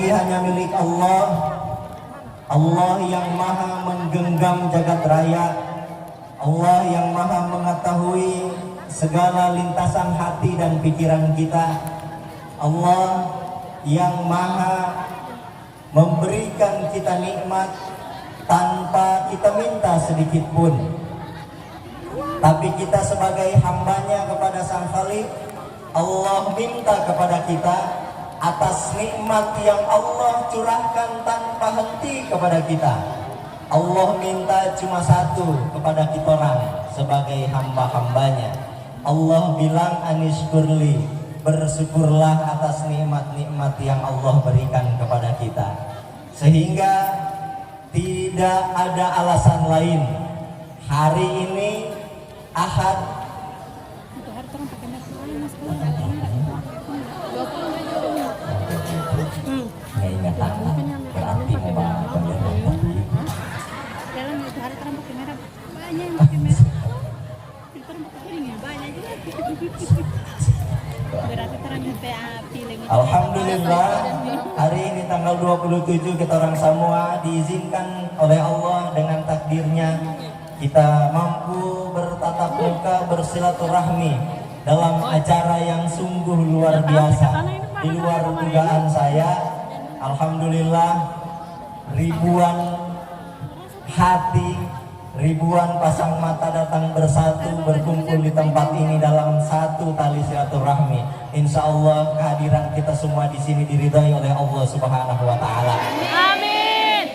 puji hanya milik Allah. Allah yang maha menggenggam jagat raya, Allah yang maha mengetahui segala lintasan hati dan pikiran kita, Allah yang maha memberikan kita nikmat tanpa kita minta sedikit pun. Tapi kita sebagai hambanya kepada Sang Khalik, Allah minta kepada kita atas nikmat yang Allah curahkan tanpa henti kepada kita. Allah minta cuma satu kepada kita orang sebagai hamba-hambanya. Allah bilang anishkurli, bersyukurlah atas nikmat-nikmat yang Allah berikan kepada kita. Sehingga tidak ada alasan lain. Hari ini Ahad, berarti memang Alhamdulillah, hari ini tanggal 27 kita orang semua diizinkan oleh Allah dengan takdirnya kita mampu bertatap muka bersilaturahmi dalam acara yang sungguh luar biasa. Di luar dugaan saya, alhamdulillah ribuan hati, ribuan pasang mata datang bersatu berkumpul di tempat ini dalam satu tali silaturahmi. Insya Allah kehadiran kita semua di sini diridhai oleh Allah Subhanahu wa Ta'ala. Amin.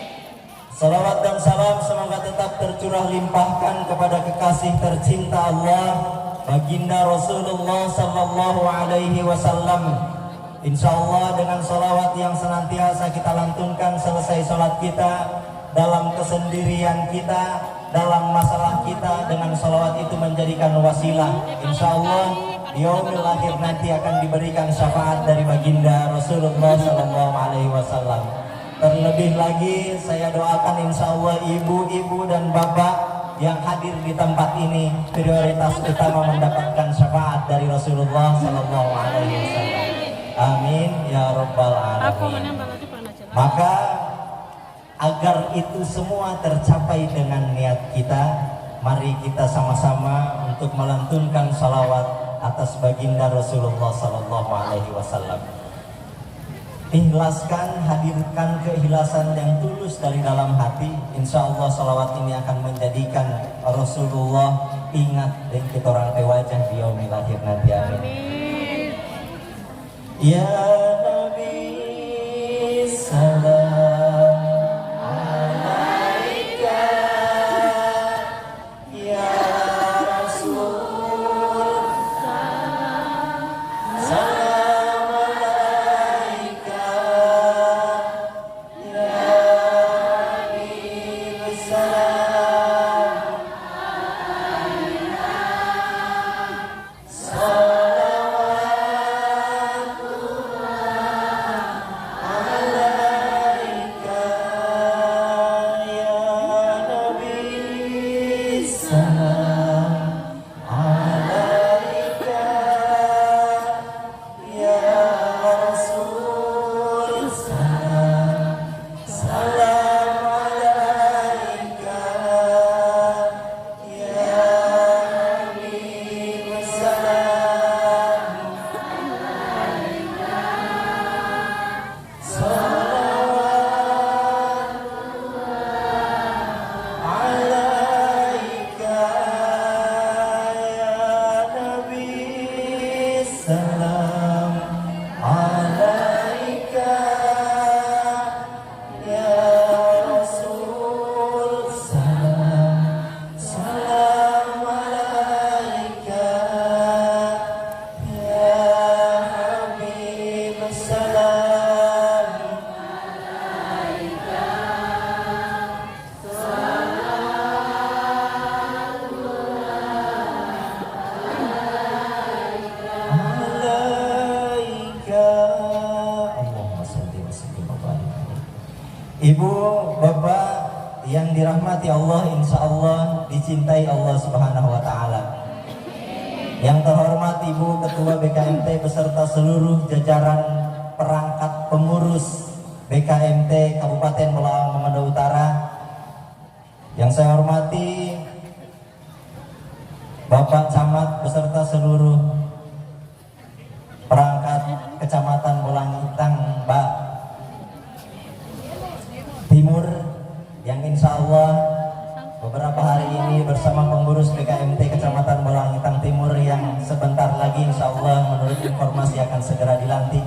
Salawat dan salam semoga tetap tercurah limpahkan kepada kekasih tercinta Allah, baginda Rasulullah Sallallahu Alaihi Wasallam. Insya Allah dengan salawat yang senantiasa kita lantunkan selesai sholat kita, dalam kesendirian kita, dalam masalah kita, dengan salawat itu menjadikan wasilah. Insya Allah di yaumil akhir nanti akan diberikan syafaat dari baginda Rasulullah Sallallahu Alaihi Wasallam. Terlebih lagi saya doakan insya Allah ibu-ibu dan bapak yang hadir di tempat ini prioritas utama mendapatkan syafaat dari Rasulullah Sallallahu Alaihi Wasallam. Amin ya Rabbal Alamin. Maka agar itu semua tercapai dengan niat kita, mari kita sama-sama untuk melantunkan salawat atas baginda Rasulullah Sallallahu Alaihi Wasallam. Ikhlaskan, hadirkan keikhlasan yang tulus dari dalam hati. Insya Allah salawat ini akan menjadikan Rasulullah ingat dan kita orang wajah di yaumil akhir nanti. Amin. Ya Nabi salam alaika, ya Rasul salam alaika, ya Nabi salam alaika. Ibu, bapak yang dirahmati Allah, insya Allah dicintai Allah Subhanahu wa Ta'ala. Yang terhormat Ibu Ketua BKMT beserta seluruh jajaran perangkat pengurus BKMT Kabupaten Bolaang Memanda Utara. Yang saya hormati Bapak Camat beserta seluruh perangkat Kecamatan Bolangitang Mbak Timur, yang insya Allah beberapa hari ini bersama pengurus BKMT Kecamatan Bolangitang Timur yang sebentar lagi insya Allah menurut informasi akan segera dilantik.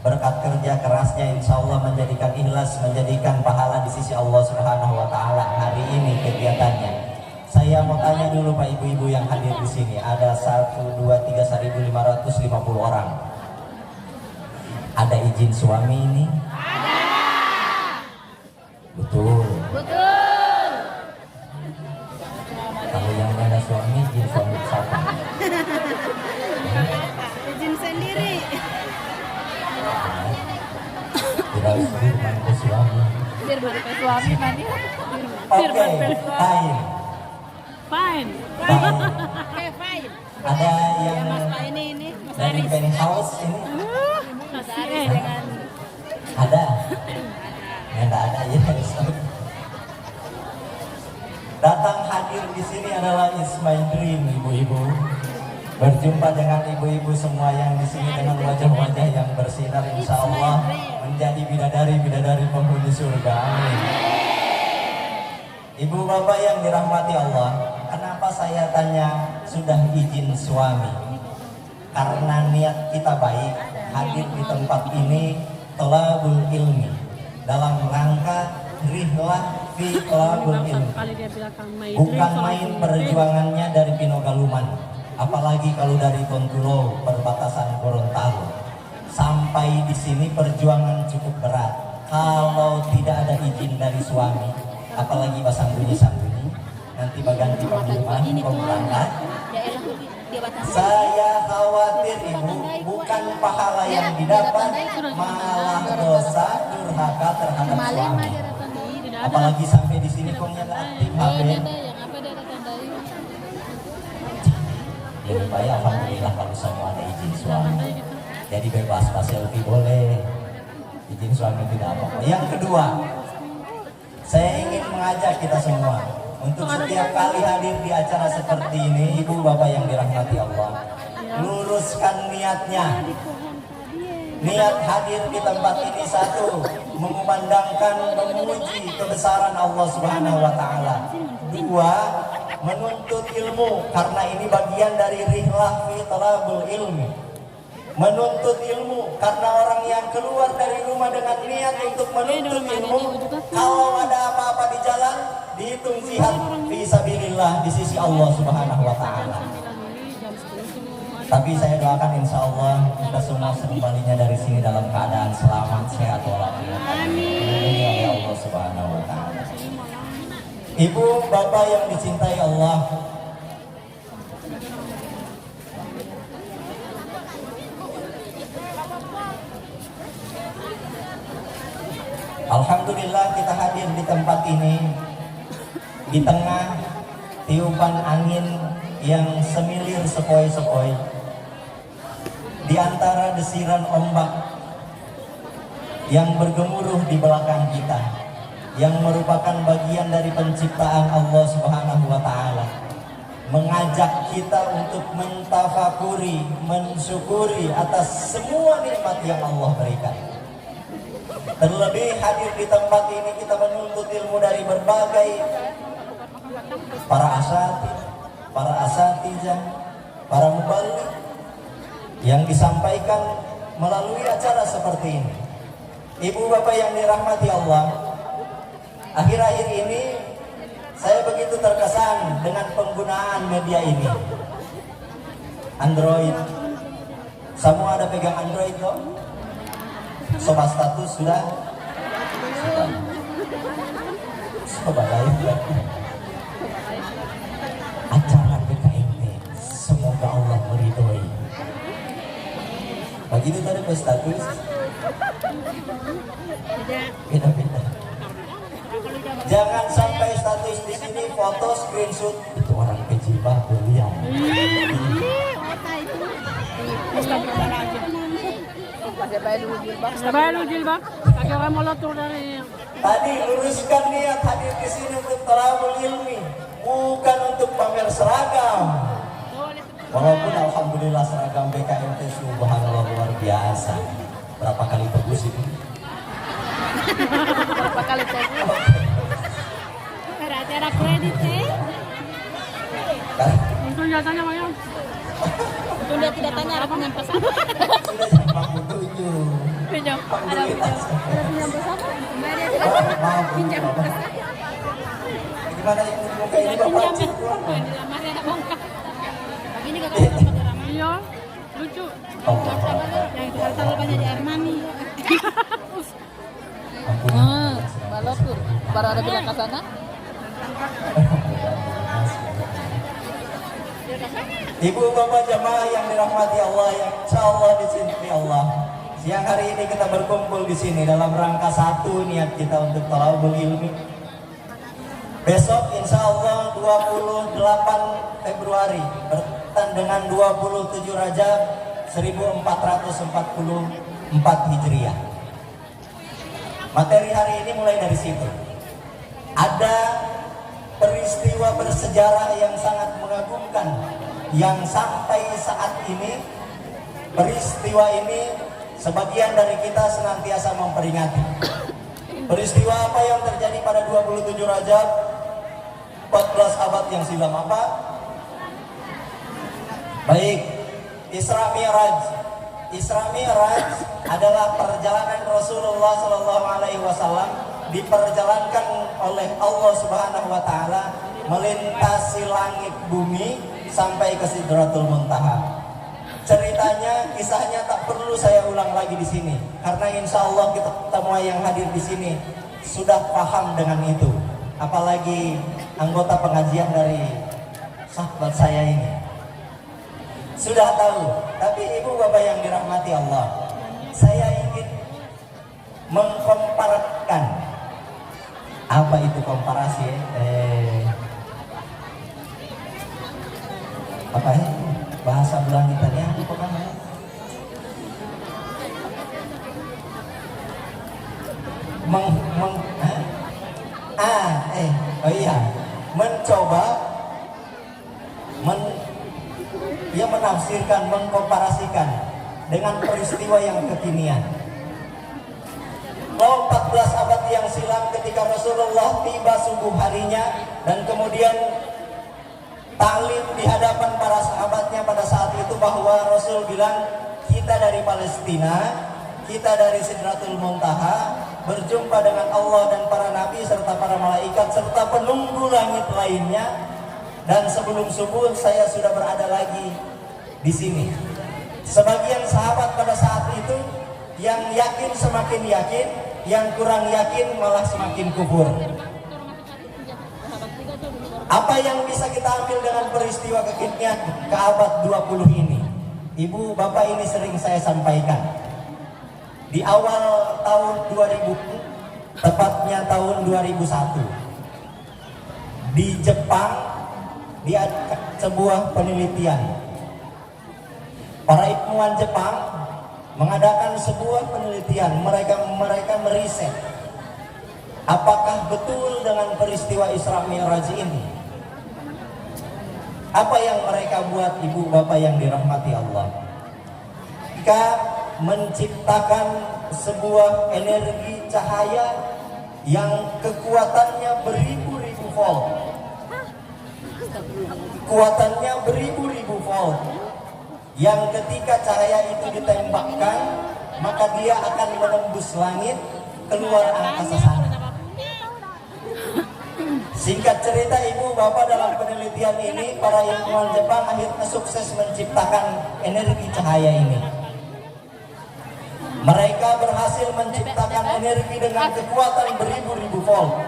Berkat kerja kerasnya insya Allah menjadikan ikhlas, menjadikan pahala di sisi Allah Subhanahu wa Ta'ala hari ini kegiatannya. Saya mau tanya dulu Pak Ibu-ibu yang hadir di sini, ada 1, 2, 3, 1.550 orang. Ada izin suami ini? Ada. Betul. Betul. Kalau yang ada suami, izin suami siapa? Izin sendiri. Tidak harus firman ke suami. Firman ke suami mandi. Oke, fine. Fine. Oke, fine. Ada yang Mas ini dari penthouse ini? Mas Aris dengan Ada. Ya enggak ada ya. Datang hadir di sini adalah is my dream, ibu-ibu. Berjumpa dengan ibu-ibu semua yang di sini dengan wajah-wajah yang bersinar, insya Allah menjadi bidadari-bidadari penghuni surga. Amin. Ibu bapak yang dirahmati Allah, kenapa saya tanya sudah izin suami? Karena niat kita baik, hadir di tempat ini thalabul ilmi dalam rangka rihlah fi thalabul ilmi. Bukan main perjuangannya dari Pinogaluman. Apalagi kalau dari Tontulo perbatasan Gorontalo sampai di sini perjuangan cukup berat. Kalau tidak ada izin dari suami, apalagi sambunyi nanti baganti pengumuman berangkat. Saya khawatir ibu, bukan pahala yang didapat, malah dosa durhaka terhadap suami. Apalagi sampai di sini kongnya aktif HP. Jadi baik, alhamdulillah kalau semua ada izin suami. Jadi bebas, pas selfie boleh, izin suami tidak apa-apa. Yang kedua, saya ingin mengajak kita semua untuk setiap kali hadir di acara seperti ini, ibu bapak yang dirahmati Allah, luruskan niatnya. Niat hadir di tempat ini satu, mengumandangkan, memuji kebesaran Allah Subhanahu wa Ta'ala. Dua, menuntut ilmu, karena ini bagian dari rihlah fi thalabul ilmi. Menuntut ilmu karena orang yang keluar dari rumah dengan niat untuk menuntut ilmu, kalau ada apa-apa di jalan dihitung jihad fi sabilillah di sisi Allah Subhanahu wa Ta'ala. Tapi saya doakan insya Allah kita semua sekembalinya dari sini dalam keadaan selamat, sehat walafiat. Amin ya Allah Subhanahu wa Ta'ala. Ibu bapak yang dicintai Allah, alhamdulillah kita hadir di tempat ini di tengah tiupan angin yang semilir sepoi-sepoi, di antara desiran ombak yang bergemuruh di belakang kita, yang merupakan bagian dari penciptaan Allah Subhanahu wa Ta'ala, mengajak kita untuk mentafakuri, mensyukuri atas semua nikmat yang Allah berikan. Terlebih hadir di tempat ini kita menuntut ilmu dari berbagai para asatidz, para muballigh yang disampaikan melalui acara seperti ini. Ibu bapak yang dirahmati Allah, akhir-akhir ini saya begitu terkesan dengan penggunaan media ini. Android, semua ada pegang Android loh. Sobat status sudah. Sobat live lagi. Acara BKMT, semoga Allah meridhoi. Begitu tadi pas status. Beda-beda. Jangan sampai status di sini foto screenshot itu orang kejibah beliau. Baru jilbab. Kira mau tur dari Tadi luruskan niat hadir di sini untuk talabul ilmi, bukan untuk pamer seragam. Walaupun alhamdulillah seragam BKMT subhanallah luar biasa. Berapa kali tebus itu? berapa kali tadi? Ada kredit Untung jasanya banyak. Untung dia tidak tanya ada pinjam pesan. Sudah jam 47. Pinjam. Ada pinjam pesan? Kemarin dia Maaf, pinjam pesan. Gimana ini muka ini bapak cik? Masih ada bongkar. Begini kakak dapat ramai. Iya, lucu. Yang itu harta banyak di Armani. Balokur. Baru ada pindah ke sana. Ibu bapak jamaah yang dirahmati Allah, yang insya Allah dicintai Allah. Siang hari ini kita berkumpul di sini dalam rangka satu niat kita untuk talabul ilmi. Besok insya Allah 28 Februari bertepatan dengan 27 Rajab 1444 Hijriah. Materi hari ini mulai dari situ. Ada peristiwa bersejarah yang sangat mengagumkan yang sampai saat ini peristiwa ini sebagian dari kita senantiasa memperingati. Peristiwa apa yang terjadi pada 27 Rajab 14 abad yang silam apa? Baik, Isra Mi'raj. Isra Mi'raj adalah perjalanan Rasulullah SAW diperjalankan oleh Allah Subhanahu wa taala melintasi langit bumi sampai ke Sidratul Muntaha. Ceritanya, kisahnya tak perlu saya ulang lagi di sini karena insya Allah kita semua yang hadir di sini sudah paham dengan itu. Apalagi anggota pengajian dari sahabat saya ini sudah tahu. Tapi ibu bapak yang dirahmati Allah, saya ingin mengkomparkan. Apa itu komparasi? Apa ya? Bahasa Belangitannya apa namanya? Mencoba menafsirkan, mengkomparasikan dengan peristiwa yang kekinian. 14 abad yang silam ketika Rasulullah tiba subuh harinya dan kemudian taklim di hadapan para sahabatnya pada saat itu bahwa Rasul bilang, kita dari Palestina, kita dari Sidratul Muntaha berjumpa dengan Allah dan para nabi serta para malaikat serta penunggu langit lainnya, dan sebelum subuh saya sudah berada lagi di sini. Sebagian sahabat pada saat itu yang yakin semakin yakin, yang kurang yakin malah semakin kufur. Apa yang bisa kita ambil dengan peristiwa kekinian ke abad 20 ini? Ibu bapak, ini sering saya sampaikan. Di awal tahun 2000, tepatnya tahun 2001, di Jepang diadakan sebuah penelitian. Para ilmuwan Jepang mengadakan sebuah penelitian. Mereka meriset apakah betul dengan peristiwa Isra Mi'raj ini. Apa yang mereka buat, ibu bapak yang dirahmati Allah? Mereka menciptakan sebuah energi cahaya yang kekuatannya beribu-ribu volt. Kekuatannya beribu-ribu volt. Yang ketika cahaya itu ditembakkan, maka dia akan menembus langit keluar angkasa sana. Singkat cerita ibu bapak, dalam penelitian ini para ilmuwan Jepang akhirnya sukses menciptakan energi cahaya ini. Mereka berhasil menciptakan energi dengan kekuatan beribu-ribu volt.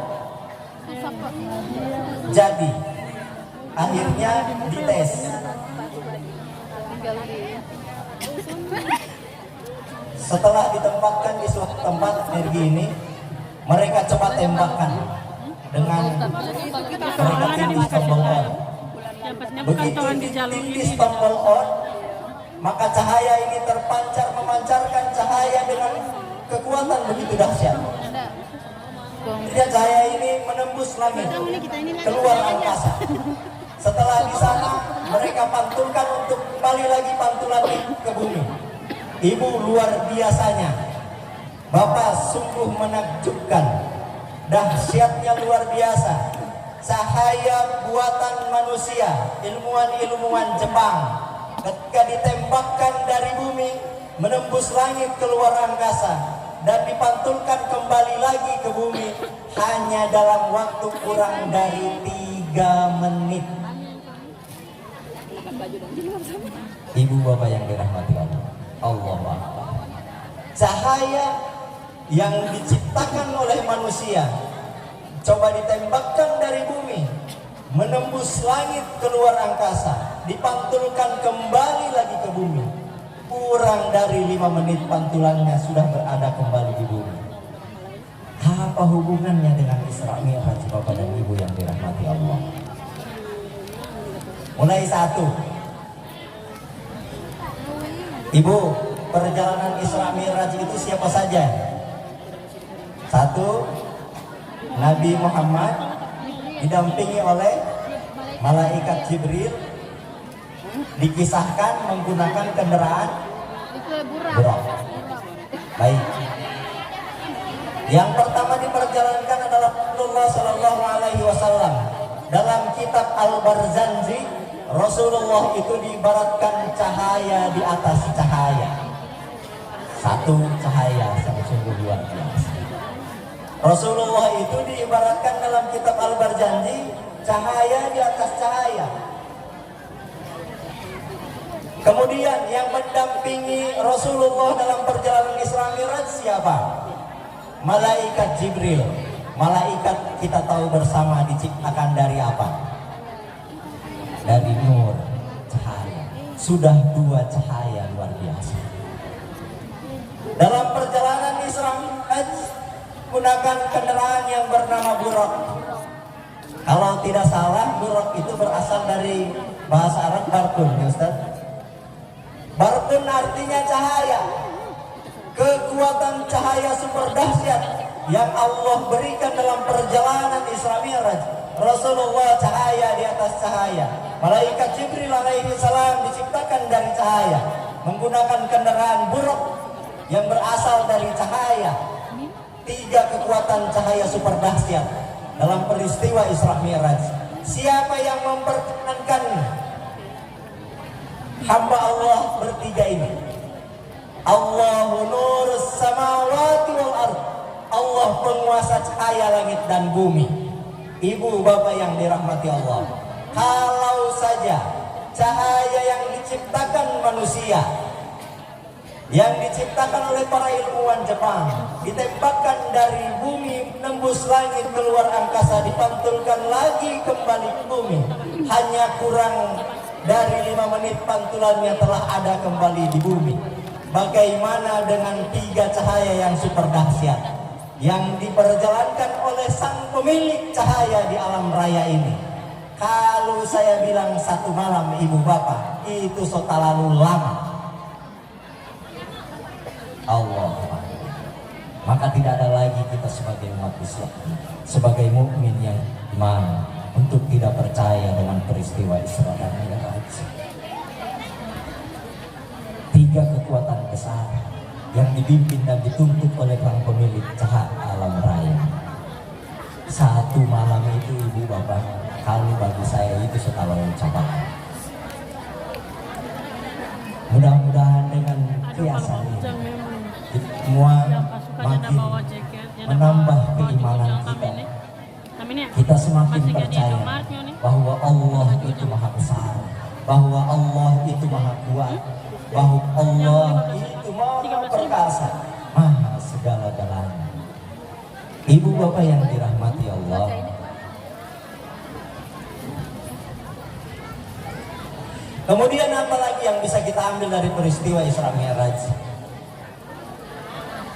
Jadi akhirnya dites. Setelah ditempatkan di suatu tempat energi ini, mereka coba tembakkan dengan mereka tindih tombol on. Begitu ditindih tombol on, maka cahaya ini memancarkan cahaya dengan kekuatan begitu dahsyat. Ada. Kemudian cahaya ini menembus langit, keluar angkasa. Setelah di sana mereka pantulkan untuk kembali lagi pantulan ke bumi. Ibu, luar biasanya, Bapak sungguh menakjubkan, dahsyatnya luar biasa. Cahaya buatan manusia, ilmuwan-ilmuwan Jepang, ketika ditembakkan dari bumi, menembus langit keluar angkasa, dan dipantulkan kembali lagi ke bumi hanya dalam waktu kurang dari 3 menit. Ibu bapak yang dirahmati Allah, Allahu Akbar. Cahaya yang diciptakan oleh manusia coba ditembakkan dari bumi, menembus langit keluar angkasa, dipantulkan kembali lagi ke bumi. Kurang dari 5 menit pantulannya sudah berada kembali di bumi. Apa hubungannya dengan Isra Mi'raj Bapak dan Ibu yang dirahmati Allah? Mulai 1. Ibu, perjalanan Isra Mi'raj itu siapa saja? 1. Nabi Muhammad didampingi oleh malaikat Jibril, dikisahkan menggunakan kendaraan burak. Baik. Yang pertama diperjalankan adalah Rasulullah Shallallahu Alaihi Wasallam. Dalam kitab Al-Barzanji, Rasulullah itu diibaratkan cahaya di atas cahaya. Satu cahaya yang sungguh luar biasa. Rasulullah itu diibaratkan dalam kitab Al-Barzanji cahaya di atas cahaya. Kemudian yang mendampingi Rasulullah dalam perjalanan Isra Mi'raj siapa? Malaikat Jibril. Malaikat kita tahu bersama diciptakan dari apa? Dari nur, cahaya. Sudah 2 cahaya luar biasa. Dalam perjalanan Isra Mi'raj gunakan kendaraan yang bernama buraq. Kalau tidak salah, buraq itu berasal dari bahasa Arab barkun, ya Ustaz. Barkun artinya cahaya. Kekuatan cahaya super dahsyat yang Allah berikan dalam perjalanan Isra Mi'raj. Rasulullah cahaya di atas cahaya. Malaikat Jibril alaihi salam diciptakan dari cahaya, menggunakan kendaraan buraq yang berasal dari cahaya. 3 kekuatan cahaya super dahsyat dalam peristiwa Isra Mi'raj. Siapa yang memperkenankan hamba Allah bertiga ini? Allahu nurus samawati wal ard. Allah penguasa cahaya langit dan bumi. Ibu bapak yang dirahmati Allah, kalau saja cahaya yang diciptakan manusia, yang diciptakan oleh para ilmuwan Jepang, ditembakkan dari bumi, nembus langit keluar angkasa, dipantulkan lagi kembali ke bumi, hanya kurang dari 5 menit pantulannya telah ada kembali di bumi. Bagaimana dengan 3 cahaya yang super dahsyat yang diperjalankan oleh sang pemilik cahaya di alam raya ini? Kalau saya bilang 1 malam ibu bapak, itu so terlalu lama. Allah, maka tidak ada lagi kita sebagai umat Islam, sebagai mukmin yang iman, untuk tidak percaya dengan peristiwa Isra dan Mi'raj. 3 kekuatan besar yang dipimpin dan dituntut oleh sang pemilik cahaya alam raya. 1 malam itu ibu bapak, kalau bagi saya itu setara ucapan. Mudah-mudahan dengan kiasan ini semua makin menambah keimanan kita. Kita semakin percaya bahwa Allah itu maha besar, bahwa Allah itu maha kuat, bahwa Allah itu maha perkasa, maha segala-galanya. Ibu bapak yang dirahmati Allah, kemudian apa lagi yang bisa kita ambil dari peristiwa Isra Mi'raj?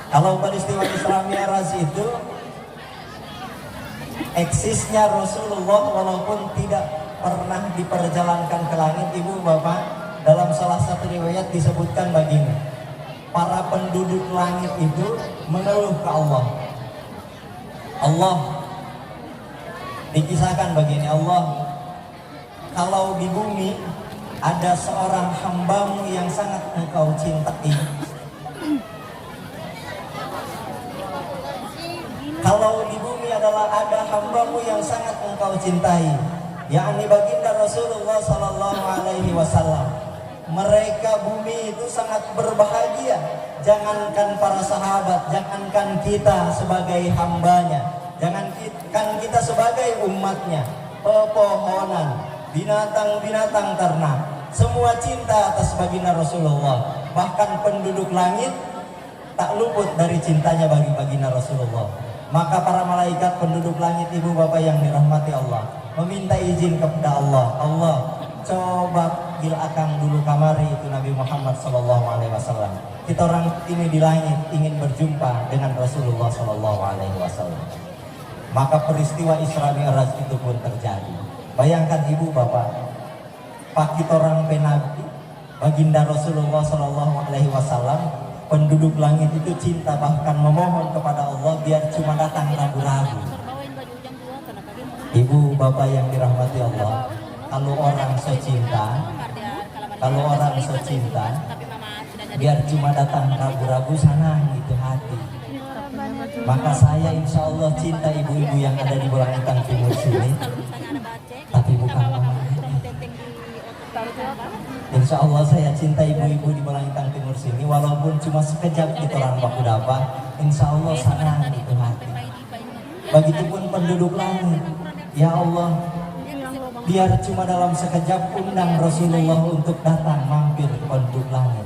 Kalau peristiwa Isra Mi'raj itu eksisnya Rasulullah walaupun tidak pernah diperjalankan ke langit, ibu bapak, dalam salah satu riwayat disebutkan begini, para penduduk langit itu mengeluh ke Allah. Allah, dikisahkan begini, Allah, kalau di bumi ada seorang hambamu yang sangat engkau cintai, kalau di bumi adalah ada hambamu yang sangat engkau cintai, yakni baginda Rasulullah Sallallahu Alaihi Wasallam, mereka bumi itu sangat berbahagia. Jangankan para sahabat, jangankan kita sebagai hambanya, jangankan kita sebagai umatnya, pepohonan, binatang-binatang ternak, semua cinta atas baginda Rasulullah. Bahkan penduduk langit tak luput dari cintanya bagi baginda Rasulullah. Maka para malaikat penduduk langit, ibu bapak yang dirahmati Allah, meminta izin kepada Allah. Allah, coba gil akang dulu kamari itu Nabi Muhammad SAW. Kita orang ini di langit ingin berjumpa dengan Rasulullah SAW. Maka peristiwa Isra Mi'raj itu pun terjadi. Bayangkan ibu bapak, pak kita orang penabi baginda Rasulullah SAW, penduduk langit itu cinta, bahkan memohon kepada Allah biar cuma datang ragu-ragu. Ibu bapak yang dirahmati Allah, kalau orang secinta, biar cuma datang ragu-ragu sana gitu hati. Maka saya insya Allah cinta ibu-ibu yang ada di Bulangitang Timur sini, tapi bukan mama. Insya Allah saya cinta ibu-ibu di Bulangitang Timur sini, walaupun cuma sekejap kita orang baku dapat, insya Allah sana gitu hati. Begitupun penduduk langit, ya Allah, biar cuma dalam sekejap undang Rasulullah untuk datang mampir ke penduduk langit.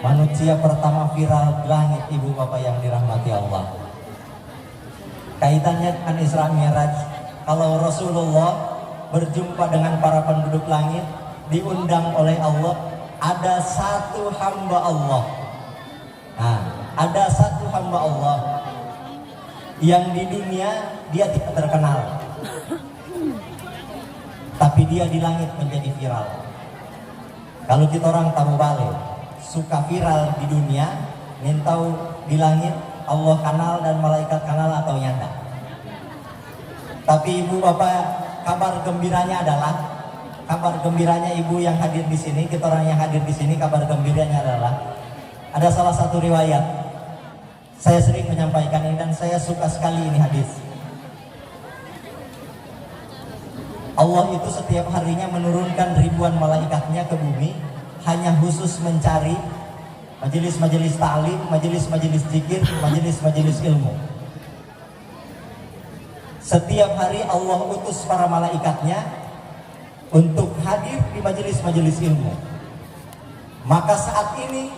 Manusia pertama viral di langit, ibu bapak yang dirahmati Allah. Kaitannya dengan Isra Mi'raj, kalau Rasulullah berjumpa dengan para penduduk langit, diundang oleh Allah, ada satu hamba Allah. Nah, ada satu hamba Allah yang di dunia dia tidak terkenal, tapi dia di langit menjadi viral. Kalau kita orang tamu balik, suka viral di dunia, nintau di langit Allah kenal dan malaikat kenal atau nyanda. Tapi ibu bapak, kabar gembiranya adalah, kabar gembiranya ibu yang hadir di sini, kita orang yang hadir di sini, kabar gembiranya adalah ada salah satu riwayat. Saya sering menyampaikan ini dan saya suka sekali ini hadis. Allah itu setiap harinya menurunkan ribuan malaikatnya ke bumi, hanya khusus mencari majelis-majelis ta'lim, majelis-majelis zikir, majelis-majelis ilmu. Setiap hari Allah utus para malaikatnya untuk hadir di majelis-majelis ilmu. Maka saat ini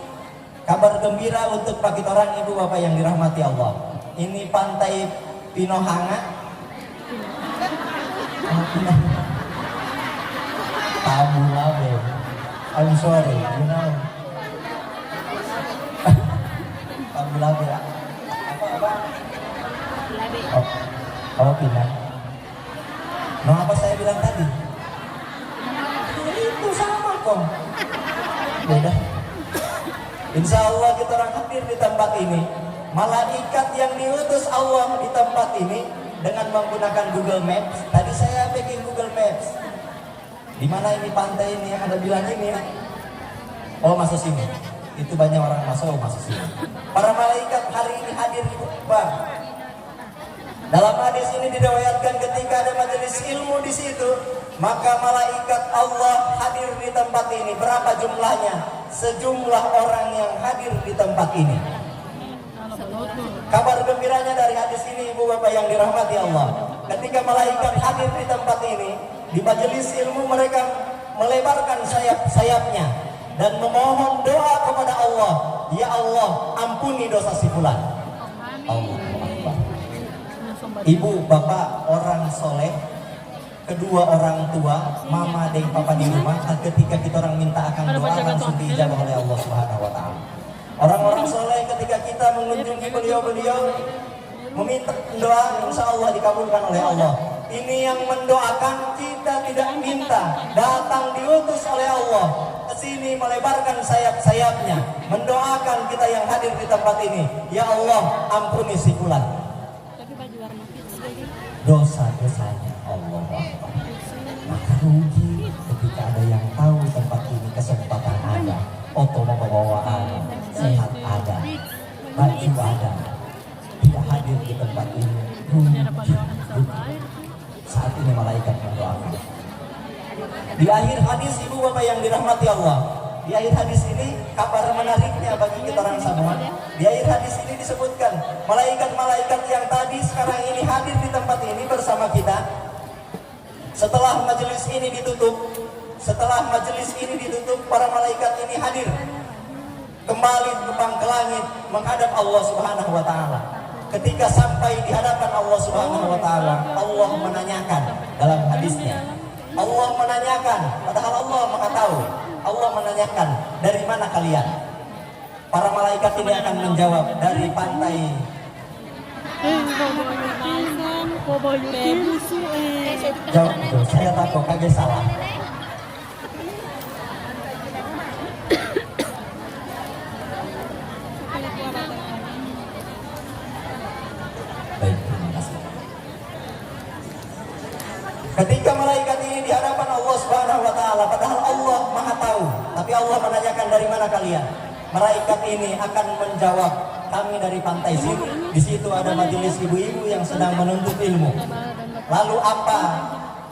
kabar gembira untuk bagi orang ibu bapak yang dirahmati Allah. Ini pantai Pinohanga. Tabulabe. I'm sorry, you know. Tabulabe. Apa? Oh, pindah. No, apa saya bilang tadi? Itu sama kok. Beda. Insya Allah kita orang hadir di tempat ini. Malaikat yang diutus Allah di tempat ini dengan menggunakan Google Maps. Tadi saya bikin Google Maps. Di mana ini pantai ini yang ada bilang ini? Oh, masuk sini. Itu banyak orang masuk sini. Para malaikat hari ini hadir di Kubah. Dalam hadis ini diriwayatkan ketika ada majelis ilmu di situ, maka malaikat Allah hadir di tempat ini. Berapa jumlahnya? Sejumlah orang yang hadir di tempat ini. Kabar gembiranya dari hadis ini, ibu bapak yang dirahmati Allah, ketika malaikat hadir di tempat ini, di majelis ilmu mereka melebarkan sayap-sayapnya dan memohon doa kepada Allah. Ya Allah, ampuni dosa si fulan. Allah Akbar. Ibu bapak orang soleh, kedua orang tua, mama dan papa di rumah, ketika kita orang minta akan doa langsung diijabah oleh Allah Subhanahu wa taala. Orang-orang soleh ketika kita mengunjungi beliau-beliau meminta doa, insya Allah dikabulkan oleh Allah. Ini yang mendoakan kita tidak minta, datang diutus oleh Allah ke sini melebarkan sayap-sayapnya, mendoakan kita yang hadir di tempat ini. Ya Allah, ampuni si fulan Tapi baju warna putih. dosa-dosanya. Allah Akbar. Maka rugi ketika ada yang tahu tempat ini, kesempatan ada, foto bawa ada, sehat ada, baju ada, tidak hadir di tempat ini. Rugi. Saat ini malaikat mendoakan. Di akhir hadis, ibu bapak yang dirahmati Allah, di akhir hadis ini kabar menariknya bagi kita orang semua. Di akhir hadis ini disebutkan malaikat-malaikat yang tadi sekarang ini hadir di tempat ini bersama kita. Setelah majelis ini ditutup, para malaikat ini hadir kembali terbang ke langit menghadap Allah Subhanahu wa taala. Ketika sampai di hadapan Allah Subhanahu wa taala, Allah menanyakan dalam hadisnya. Allah menanyakan, padahal Allah Maha tahu. Allah menanyakan, dari mana kalian? Para malaikat ini akan menjawab, dari pantai. Jawab, saya takut kagak salah. Baik, terima kasih. Ketika malaikat ini di hadapan Allah Subhanahu wa taala, padahal Allah Maha tahu, tapi Allah menanyakan dari mana kalian? Malaikat ini akan menjawab, kami dari pantai sini. Di situ ada majelis ibu-ibu yang sedang menuntut ilmu. Lalu apa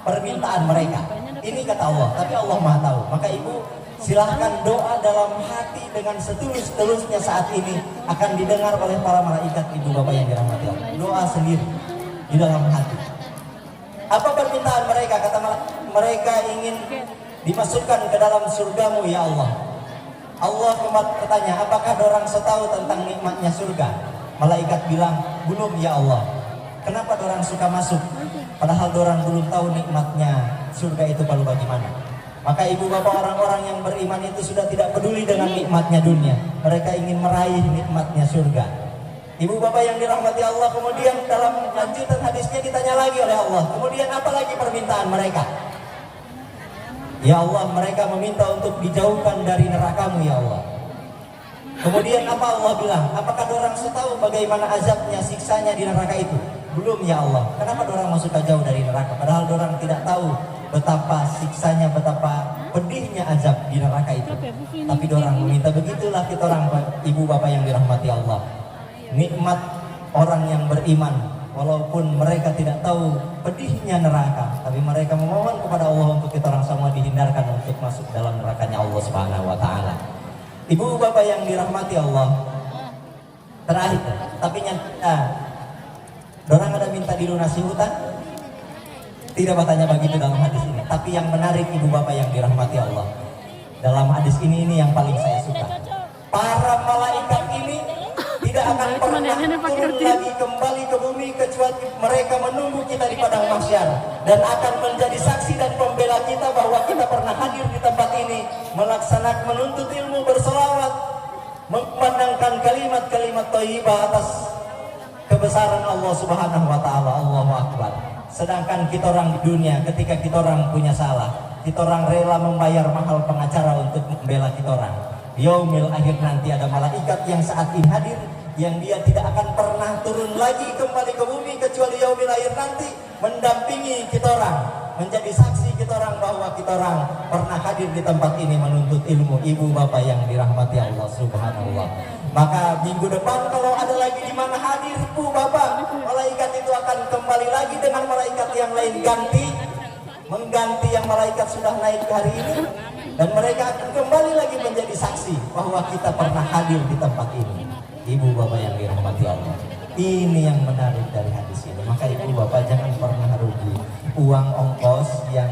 permintaan mereka? Ini kata Allah, tapi Allah Maha tahu. Maka ibu silahkan doa dalam hati dengan setulus-tulusnya saat ini akan didengar oleh para malaikat ibu bapak yang dirahmati Allah. Doa sendiri di dalam hati. Apa permintaan mereka? Kata mereka ingin dimasukkan ke dalam surgamu ya Allah. Allah bertanya, apakah dorang setahu tentang nikmatnya surga? Malaikat bilang, belum ya Allah. Kenapa dorang suka masuk? Padahal dorang belum tahu nikmatnya surga itu kalau bagaimana. Maka ibu bapak orang-orang yang beriman itu sudah tidak peduli dengan nikmatnya dunia. Mereka ingin meraih nikmatnya surga. Ibu bapak yang dirahmati Allah, kemudian dalam lanjutan hadisnya ditanya lagi oleh Allah, kemudian apa lagi permintaan mereka? Ya Allah, mereka meminta untuk dijauhkan dari nerakamu ya Allah. Kemudian apa Allah bilang? Apakah dorang setahu bagaimana azabnya, siksanya di neraka itu? Belum ya Allah. Kenapa dorang mau suka jauh dari neraka? Padahal dorang tidak tahu betapa siksanya, betapa pedihnya azab di neraka itu. Tapi dorang meminta, begitulah kita orang ibu bapak yang dirahmati Allah. Nikmat orang yang beriman, walaupun mereka tidak tahu pedihnya neraka, tapi mereka memohon kepada Allah untuk kita orang semua dihindarkan untuk masuk dalam nerakanya Allah Subhanahu wa taala. Ibu bapak yang dirahmati Allah, terakhir, tapi dorang ada minta dilunasi hutang? Tidak bertanya begitu dalam hadis ini. Tapi yang menarik ibu bapak yang dirahmati Allah, dalam hadis ini yang paling saya suka. Para malaikat ini tidak akan pernah turun lagi kembali ke bumi kecuali mereka menunggu kita di padang mahsyar dan akan menjadi saksi dan pembela kita bahwa kita pernah hadir di tempat ini, melaksanakan menuntut ilmu, berselawat, memandangkan kalimat-kalimat thayyibah atas kebesaran Allah Subhanahu wa taala. Allahu Akbar. Sedangkan kita orang di dunia, ketika kita orang punya salah, kita orang rela membayar mahal pengacara untuk membela kita orang. Yaumil akhir nanti ada malaikat yang saat ini hadir, yang dia tidak akan pernah turun lagi kembali ke bumi kecuali yaumil akhir nanti mendampingi kita orang, menjadi saksi kita orang bahwa kita orang pernah hadir di tempat ini menuntut ilmu. Ibu bapak yang dirahmati Allah Subhanallah. Maka minggu depan kalau ada lagi di mana hadir ibu bapak, malaikat itu akan kembali lagi dengan malaikat yang lain, mengganti yang malaikat sudah naik hari ini. Dan mereka akan kembali lagi menjadi saksi bahwa kita pernah hadir di tempat ini. Ibu bapak yang dirahmati Allah, ini yang menarik dari hadis ini. Maka ibu bapak jangan pernah rugi. Uang ongkos yang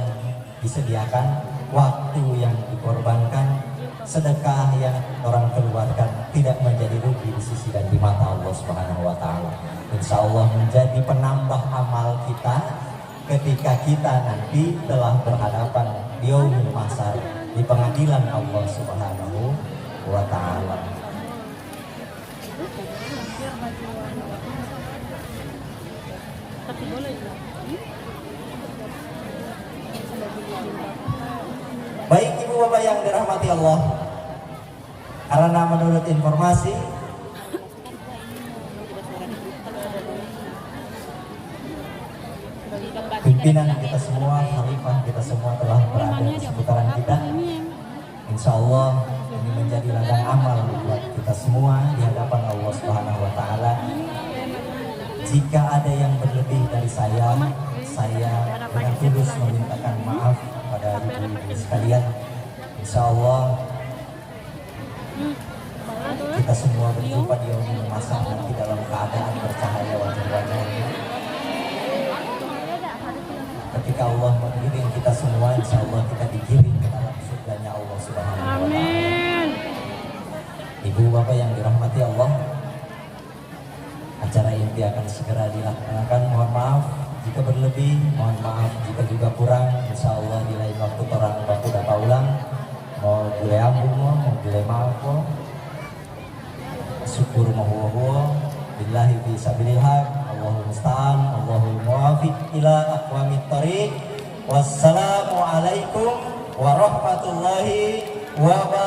disediakan, waktu yang dikorbankan, sedekah yang orang keluarkan tidak menjadi rugi di sisi dan di mata Allah Subhanahu wa taala. Insya Allah menjadi penambah amal kita ketika kita nanti telah berhadapan di yaumul mahsyar, di pengadilan Allah Subhanahu wa taala. Baik ibu bapak Bapak yang dirahmati Allah, karena menurut informasi pimpinan kita semua, khalifah kita semua telah berada di seputaran kita. Insya Allah ini menjadi ladang amal buat kita semua di hadapan Allah Subhanahu wa Ta'ala. Jika ada yang berlebih dari saya dengan tulus memintakan maaf pada ibu-ibu sekalian. Insya Allah kita semua berjumpa di yaumul masah nanti dalam keadaan bercahaya wajah-wajahnya. Ketika Allah mengiring kita semua, insya Allah kita digiring ke dalam surganya Allah Subhanahu wa Ta'ala. Amin. Ibu bapak yang dirahmati Allah, acara inti akan segera dilaksanakan. Mohon maaf jika berlebih, mohon maaf jika juga kurang. Insya Allah di lain waktu orang waktu dapat ulang. Mau boleh ambung, mau boleh maaf, syukur mahwa billahi fi sabilil haq. Allahul musta'an, Allahul muwafiq ila aqwamit thariq. Wassalamu alaikum warahmatullahi wabarakatuh.